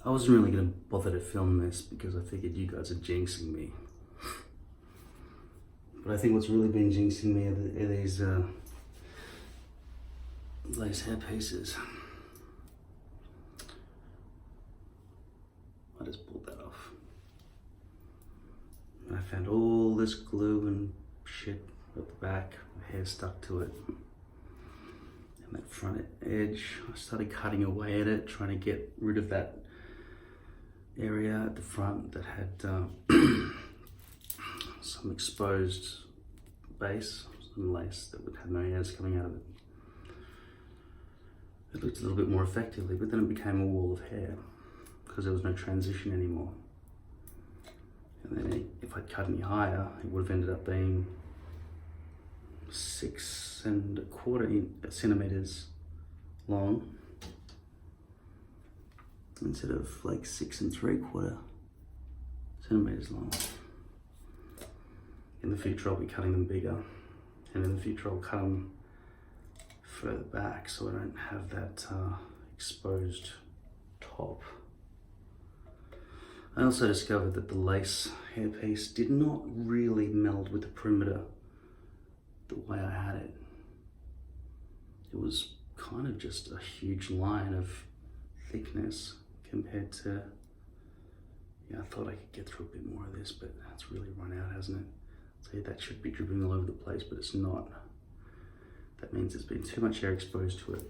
I wasn't really going to bother to film this because I figured you guys are jinxing me. But I think what's really been jinxing me are these hair pieces. I just pulled that off. And I found all this glue and shit at the back, hair stuck to it. And that front edge, I started cutting away at it, trying to get rid of that area at the front that had some exposed base, some lace that would have no hairs coming out of it. It looked a little bit more effectively, but then it became a wall of hair because there was no transition anymore. And then if I'd cut any higher, it would have ended up being 6¼ centimeters long instead of like 6¾ centimeters long. In the future, I'll be cutting them bigger, and in the future, I'll cut them further back so I don't have that exposed top. I also discovered that the lace hairpiece did not really meld with the perimeter the way I had it. It was kind of just a huge line of thickness compared to, I thought I could get through a bit more of this, but it's really run out, hasn't it? See, that should be dripping all over the place, but it's not. That means there's been too much air exposed to it.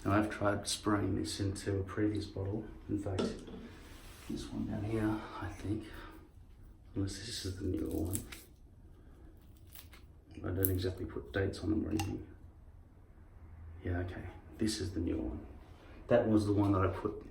Now I've tried spraying this into a previous bottle. In fact, this one down here, I think, unless this is the newer one. I don't exactly put dates on them or anything. Yeah, okay, this is the newer one. That was the one that I put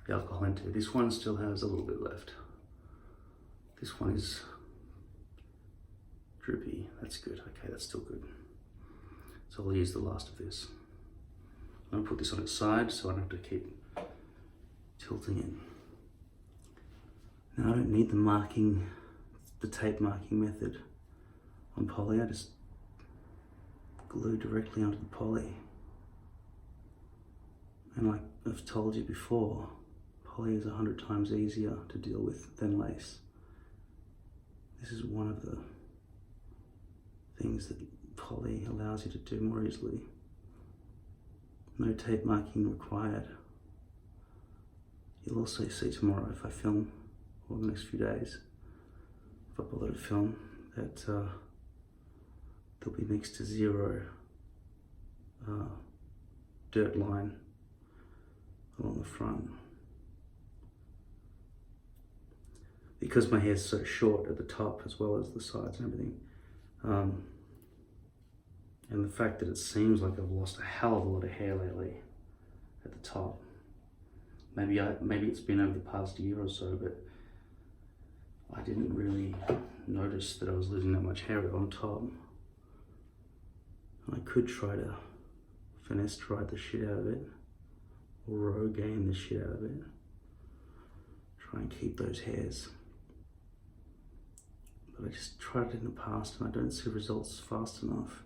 the alcohol into. This one still has a little bit left. This one is drippy. That's good. Okay, that's still good. So I'll use the last of this. I'm gonna put this on its side so I don't have to keep tilting it. Now I don't need the tape marking method on poly. I just glue directly onto the poly. And like I've told you before, poly is 100 times easier to deal with than lace. This is one of the things that poly allows you to do more easily. No tape marking required. You'll also see tomorrow if I film, or the next few days, if I bother to film, that there'll be next to 0 dirt line along the front. Because my hair's so short at the top as well as the sides and everything, and the fact that it seems like I've lost a hell of a lot of hair lately at the top. Maybe it's been over the past year or so, but I didn't really notice that I was losing that much hair on top. I could try to finesse dry the shit out of it, or Rogaine the shit out of it. Try and keep those hairs. But I just tried it in the past and I don't see results fast enough.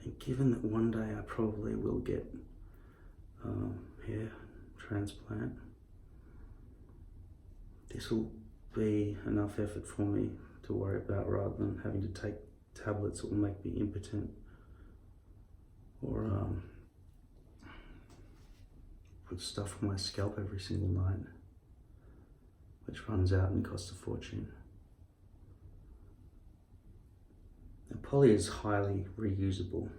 And given that one day I probably will get hair transplant, this will be enough effort for me to worry about rather than having to take tablets that will make me impotent, or put stuff on my scalp every single night, which runs out and costs a fortune. Now, poly is highly reusable,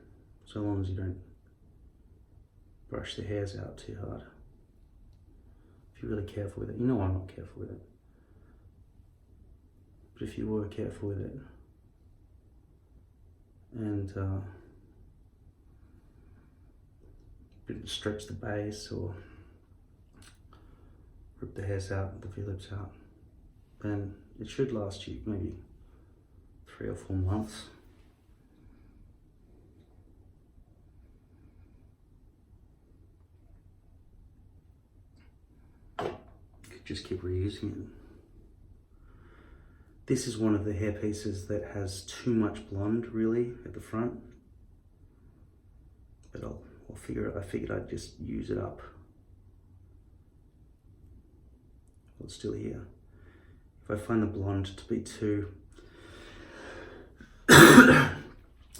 so long as you don't brush the hairs out too hard. If you're really careful with it. You know I'm not careful with it. But if you were careful with it, and didn't stretch the base or rip the hairs out, the V-lips out, then it should last you maybe 3 or 4 months. Just keep reusing it. This is one of the hair pieces that has too much blonde really at the front, but I figured I'd just use it up well, it's still here. If I find the blonde to be too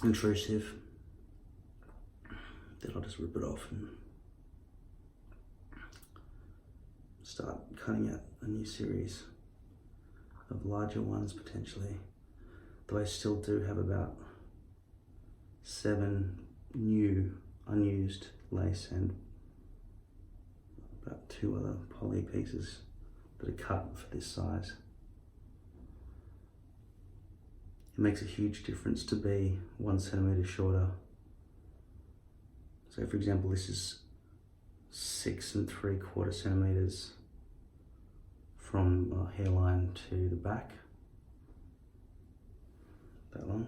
intrusive, then I'll just rip it off and start cutting out a new series of larger ones potentially. Though I still do have about 7 new unused lace and about 2 other poly pieces that are cut for this size. It makes a huge difference to be 1 centimeter shorter. So for example, this is 6 3/4 centimeters from hairline to the back, that long.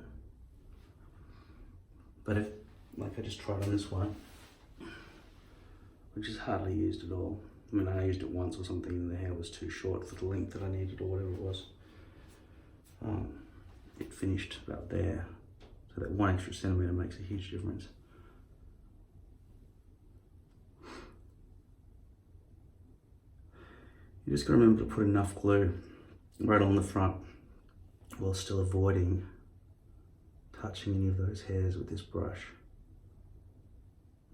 But if, like I just tried on this one, which is hardly used at all. I mean, I used it once or something and the hair was too short for the length that I needed or whatever it was. It finished about there. So that 1 extra centimeter makes a huge difference. You just gotta remember to put enough glue right on the front while still avoiding touching any of those hairs with this brush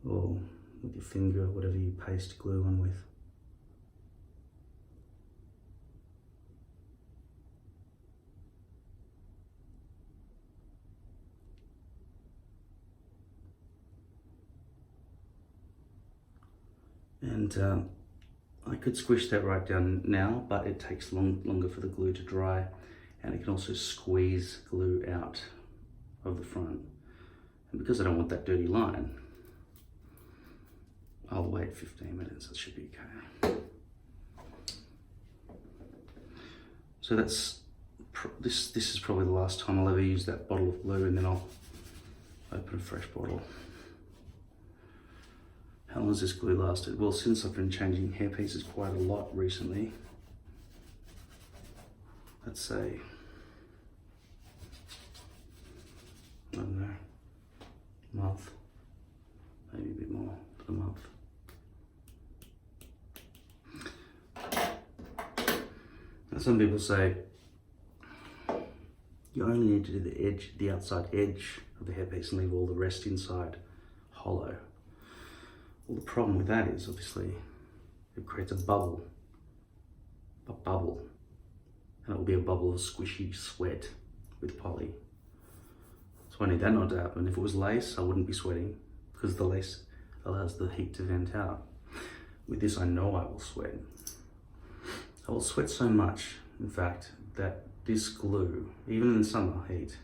or with your finger, whatever you paste glue on with. And I could squish that right down now, but it takes longer for the glue to dry, and it can also squeeze glue out of the front. And because I don't want that dirty line, I'll wait 15 minutes, it should be okay. So this is probably the last time I'll ever use that bottle of glue, and then I'll open a fresh bottle. How long has this glue lasted? Well, since I've been changing hair pieces quite a lot recently, let's say, I don't know, month, maybe a bit more than a month. Now some people say you only need to do the outside edge of the hairpiece and leave all the rest inside hollow. Well, the problem with that is obviously it creates a bubble, and it will be a bubble of squishy sweat with poly. So I need that not to happen. If it was lace, I wouldn't be sweating because the lace allows the heat to vent out. With this, I know I will sweat. I will sweat so much, in fact, that this glue, even in summer heat,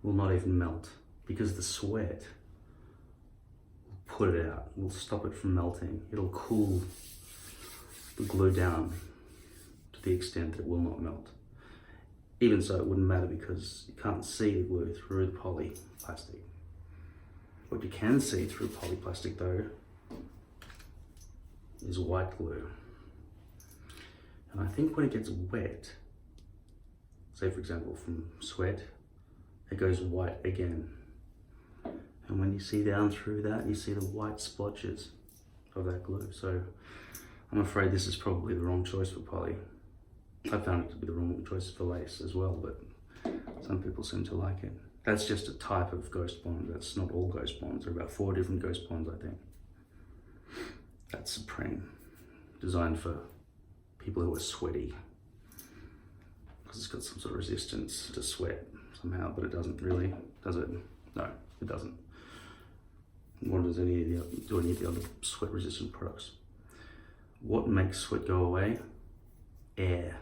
will not even melt because the sweat put it out, will stop it from melting. It'll cool the glue down to the extent that it will not melt. Even so, it wouldn't matter because you can't see the glue through the poly plastic. What you can see through poly plastic though is white glue. And I think when it gets wet, say for example from sweat, it goes white again. And when you see down through that, you see the white splotches of that glue. So I'm afraid this is probably the wrong choice for poly. I found it to be the wrong choice for lace as well, but some people seem to like it. That's just a type of ghost bond. That's not all ghost bonds. There are about 4 different ghost bonds, I think. That's Supreme, designed for people who are sweaty, because it's got some sort of resistance to sweat somehow, but it doesn't really, does it? No, it doesn't. Nor does any of the other sweat resistant products. What makes sweat go away? Air.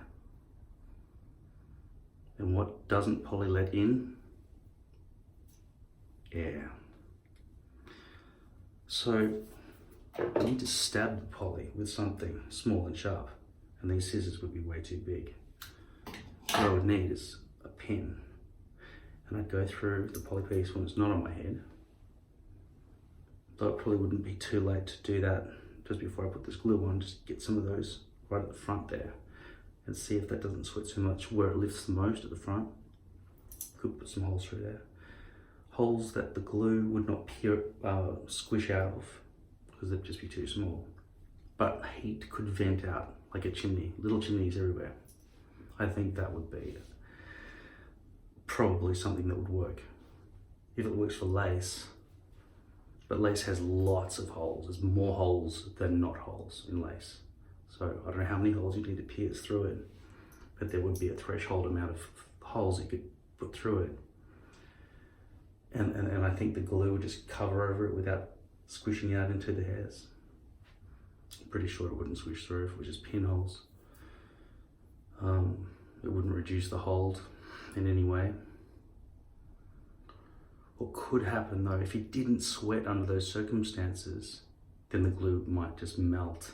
And what doesn't poly let in? Air. So I need to stab the poly with something small and sharp, and these scissors would be way too big. What I would need is a pen, and I'd go through the poly piece when it's not on my head. Though it probably wouldn't be too late to do that just before I put this glue on, just get some of those right at the front there and see if that doesn't sweat too much. Where it lifts the most at the front, could put some holes through there. Holes that the glue would not squish out of because they'd just be too small. but heat could vent out like a chimney, little chimneys everywhere. I think that would be probably something that would work. If it works for lace, but lace has lots of holes. There's more holes than not holes in lace. So I don't know how many holes you need to pierce through it, but there would be a threshold amount of holes you could put through it. And I think the glue would just cover over it without squishing out into the hairs. I'm pretty sure it wouldn't squish through if it was just pinholes. It wouldn't reduce the hold in any way. What could happen though, if you didn't sweat under those circumstances, then the glue might just melt.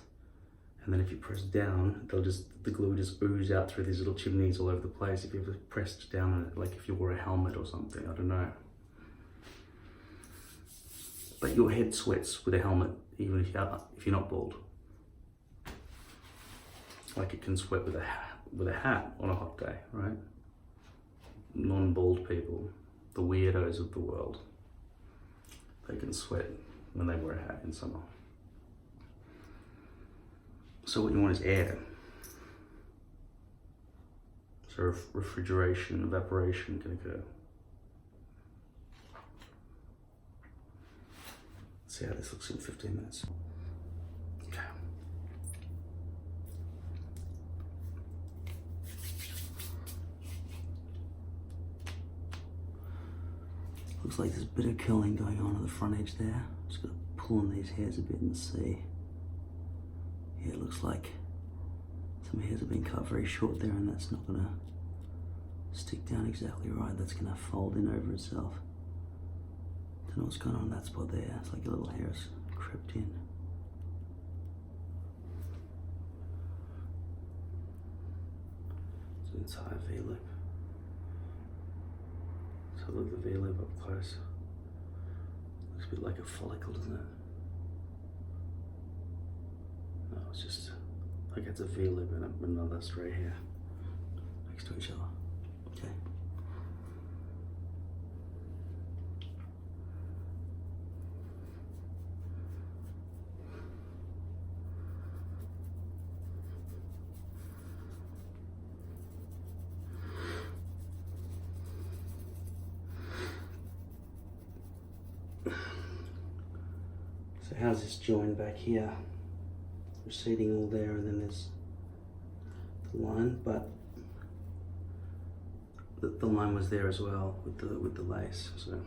And then if you press down, the glue will just ooze out through these little chimneys all over the place if you ever pressed down on it, like if you wore a helmet or something, I don't know. But your head sweats with a helmet, even if you're not bald. Like it can sweat with a hat on a hot day, right? Non-bald people, the weirdos of the world, they can sweat when they wear a hat in summer. So what you want is air. So refrigeration, evaporation can occur. Let's see how this looks in 15 minutes. Okay. Looks like there's a bit of curling going on the front edge there. Just gotta pull on these hairs a bit and see. Yeah, it looks like some hairs have been cut very short there, and that's not gonna stick down exactly right. That's gonna fold in over itself. Don't know what's going on in that spot there. It's like a little hair's crept in. It's an entire V-lip. So look at the V-lip up close. Looks a bit like a follicle, doesn't it? No, it's just like it's a V-lip and another straight hair next to each other. Okay. So how's this join back here? Receding all there, and then there's the line, but the line was there as well with the lace. So.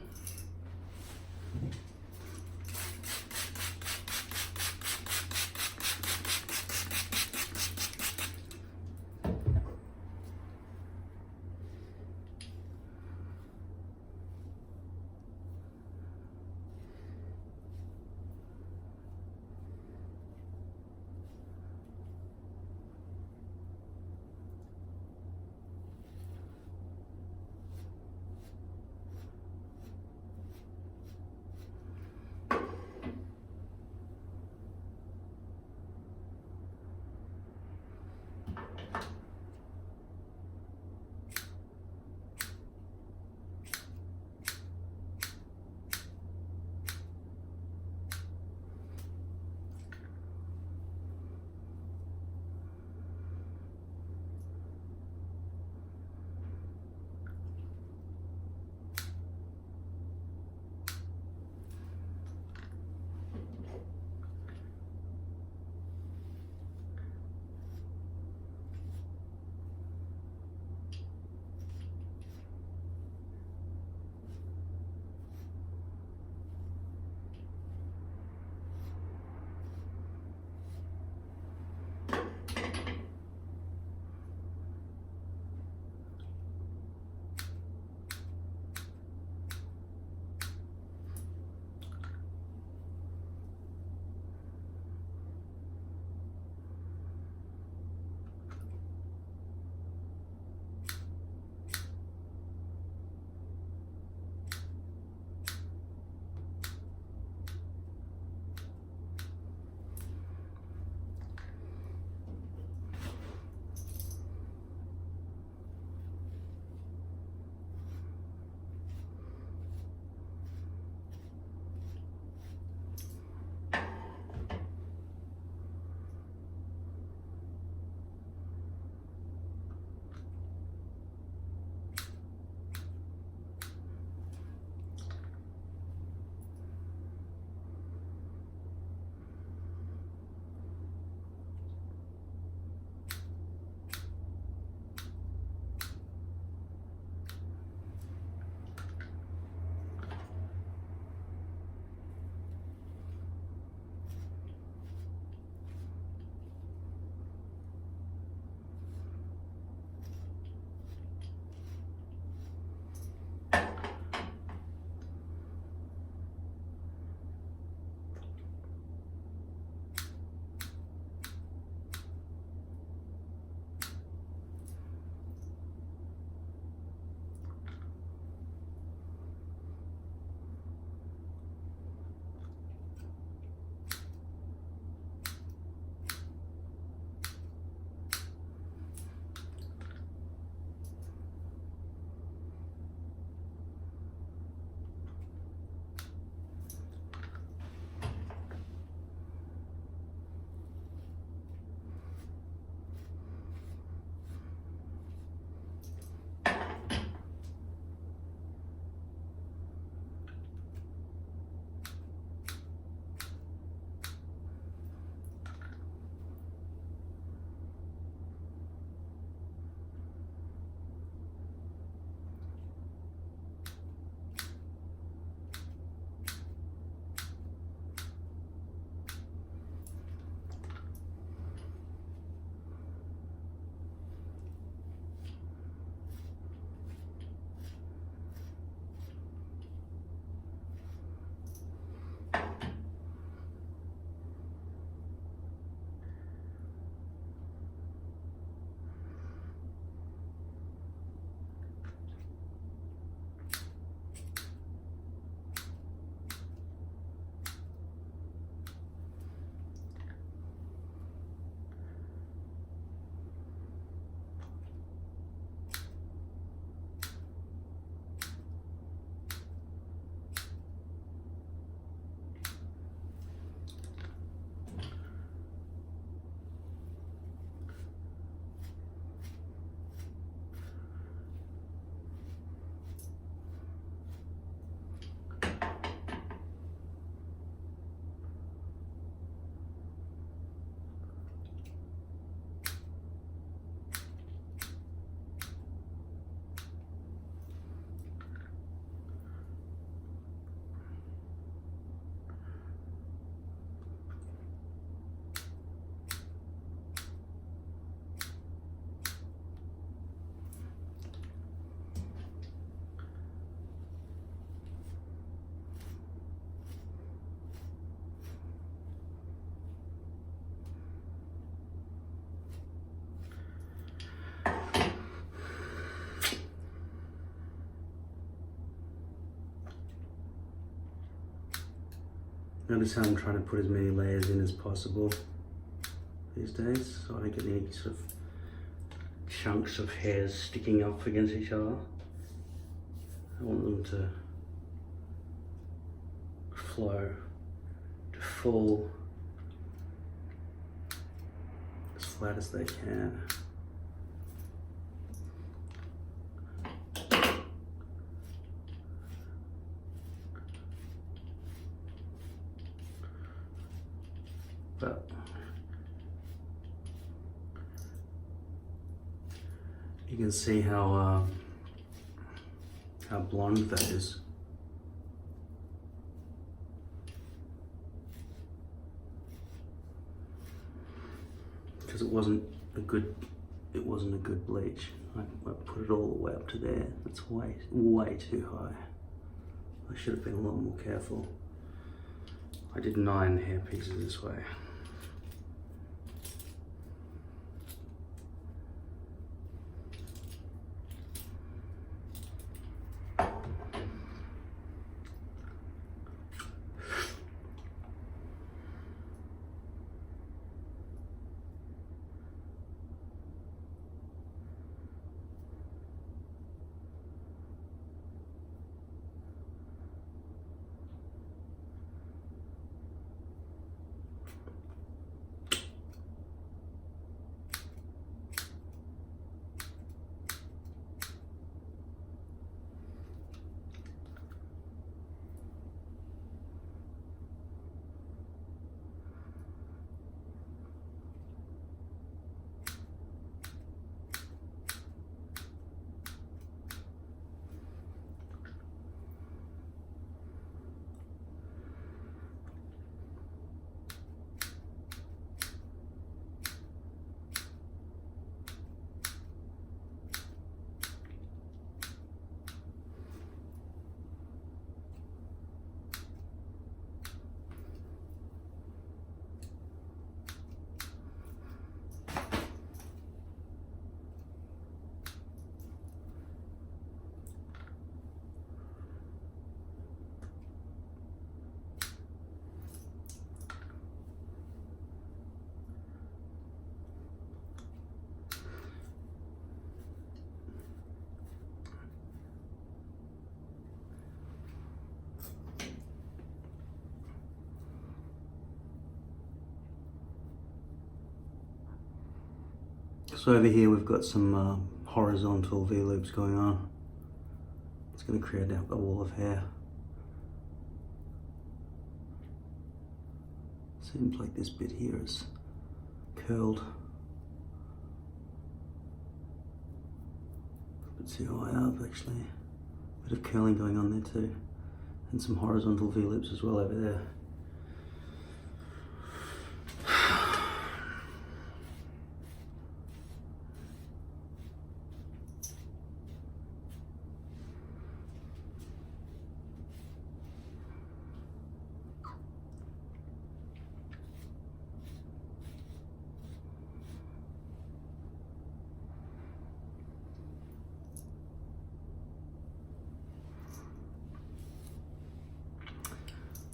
Notice how I'm trying to put as many layers in as possible these days, so I don't get any sort of chunks of hairs sticking up against each other. I want them to flow, to fall as flat as they can. But you can see how blonde that is. Because it wasn't a good bleach. I put it all the way up to there. That's way too high. I should have been a lot more careful. I did 9 hair pieces this way. So over here we've got some horizontal V-loops going on. It's going to create a wall of hair. Seems like this bit here is curled. A bit too high up actually. A bit of curling going on there too. And some horizontal V-loops as well over there.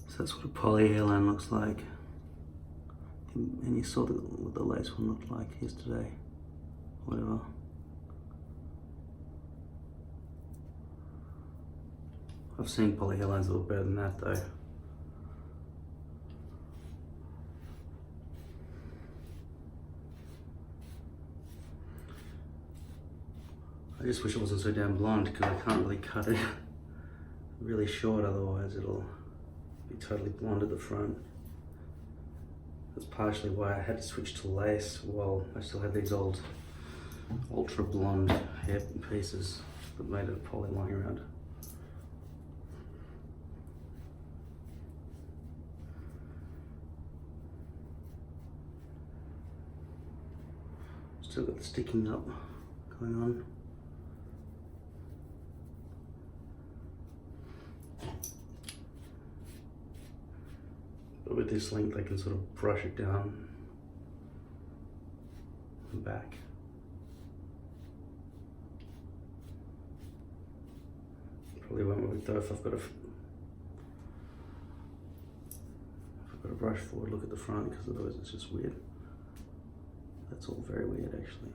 So that's what a poly hairline looks like. And you saw what the lace one looked like yesterday. Whatever. I've seen poly hairlines that look better than that though. I just wish it wasn't so damn blonde because I can't really cut it really short, otherwise it'll be totally blonde at the front. That's partially why I had to switch to lace while I still had these old ultra blonde hair pieces that made a poly lying around. Still got the sticking up going on. But with this length I can sort of brush it down and back. Probably won't work though if I've got Got to brush forward, look at the front, because otherwise it's just weird. That's all very weird, actually.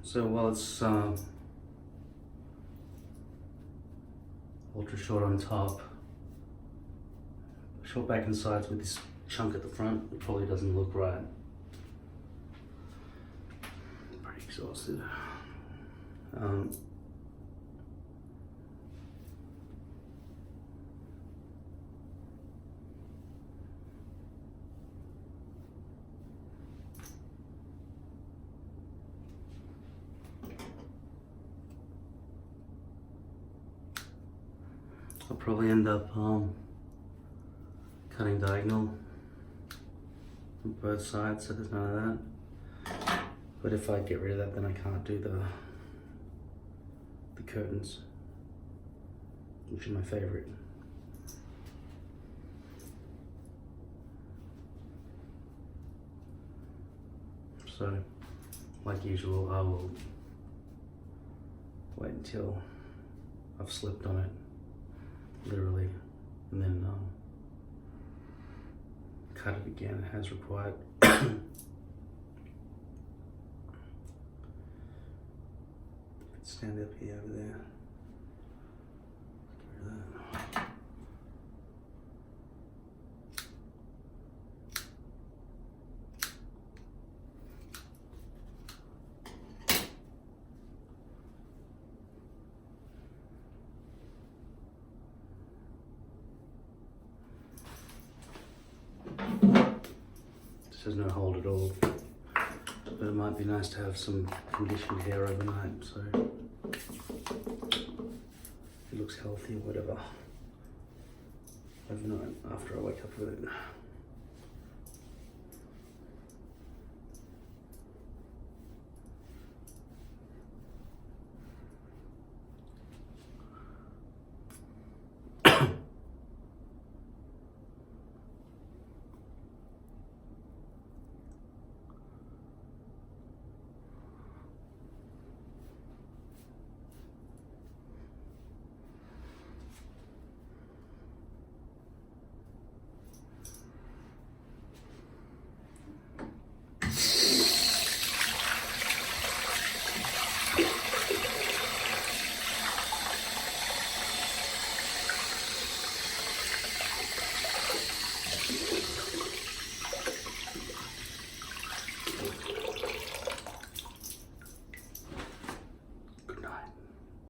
So while it's ultra short on top, short back and sides with this chunk at the front, it probably doesn't look right. Pretty exhausted. I'll probably end up cutting diagonal on both sides, so there's none of that. But if I get rid of that, then I can't do the curtains, which are my favorite. So, like usual, I will wait until I've slipped on it, literally, and then cut it again as required. Stand up here, over there. Get rid of that. This has no hold at all, but it might be nice to have some conditioned hair overnight, so it looks healthy or whatever overnight after I wake up with it.